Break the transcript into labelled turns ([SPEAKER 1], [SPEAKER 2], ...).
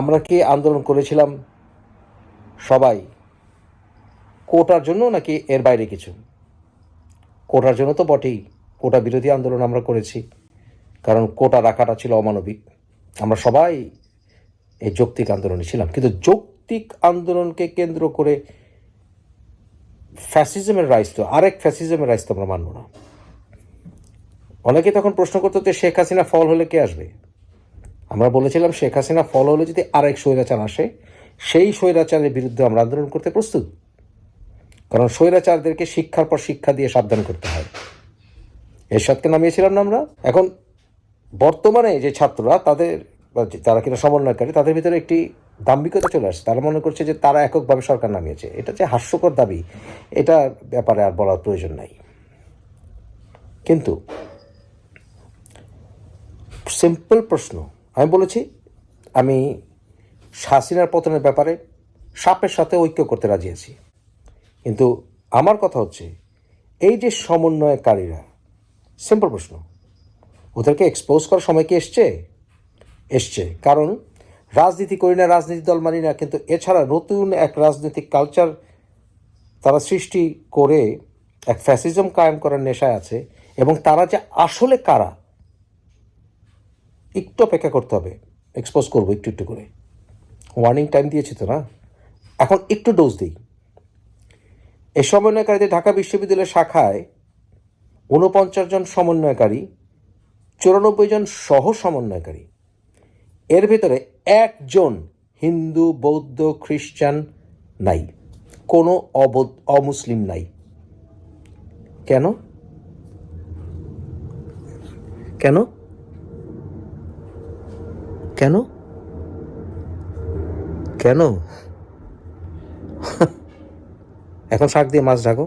[SPEAKER 1] আমরা কি আন্দোলন করেছিলাম সবাই কোটার জন্য, নাকি এর বাইরে কিছু? কোটার জন্য তো বটেই, কোটা বিরোধী আন্দোলন আমরা করেছি, কারণ কোটা রাখাটা ছিল অমানবিক। আমরা সবাই এই যৌক্তিক আন্দোলনে ছিলাম, কিন্তু যৌক্তিক আন্দোলনকে কেন্দ্র করে ফ্যাসিজমের রাইজ তো আরেক ফ্যাসিজমের রাইজ তো আমরা মানব না। অনেকে তখন প্রশ্ন করতো যে শেখ হাসিনা ফল হলে কে আসবে? আমরা বলেছিলাম শেখ হাসিনা ফল হলে যদি আরেক স্বৈরাচার আসে, সেই স্বৈরাচারের বিরুদ্ধে আমরা আন্দোলন করতে প্রস্তুত, কারণ স্বৈরাচারদেরকে শিক্ষার পর শিক্ষা দিয়ে সাবধান করতে হয়। এরশাদকে নামিয়েছিলাম না আমরা। এখন বর্তমানে যে ছাত্ররা, তারা কিনা সমন্বয়কারী, তাদের ভিতরে একটি দাম্ভিকতা চলে আসছে। তারা মনে করছে যে তারা এককভাবে সরকার নামিয়েছে। এটা যে হাস্যকর দাবি, এটা ব্যাপারে আর বলার প্রয়োজন নাই। কিন্তু সিম্পল প্রশ্ন আমি বলেছি, আমি হাসিনার পতনের ব্যাপারে সাপের সাথে ঐক্য করতে রাজি আছি, কিন্তু আমার কথা হচ্ছে এই যে সমন্বয়কারীরা, সিম্পল প্রশ্ন, ওদেরকে এক্সপোজ করার সময় কি এসছে? কারণ রাজনীতি করি না, রাজনীতি দল মানি না, কিন্তু এছাড়া নতুন এক রাজনৈতিক কালচার তারা সৃষ্টি করে এক ফ্যাসিজম কায়েম করার নেশায় আছে। এবং তারা যে আসলে কারা, একটু অপেক্ষা করতে হবে, এক্সপোজ করবো একটু একটু করে। ওয়ার্নিং টাইম দিয়েছি তো না, এখন একটু ডোজ দিই। এই সমন্বয়কারীদের ঢাকা বিশ্ববিদ্যালয়ের শাখায় 49 জন সমন্বয়কারী, 94 জন সহ সমন্বয়কারী। এর ভেতরে একজন হিন্দু, বৌদ্ধ, খ্রিস্টান নাই, কোনো অমুসলিম নাই। কেন? কেন? কেন? কেন? এখন শাক দিয়ে মাছ ঢাকো।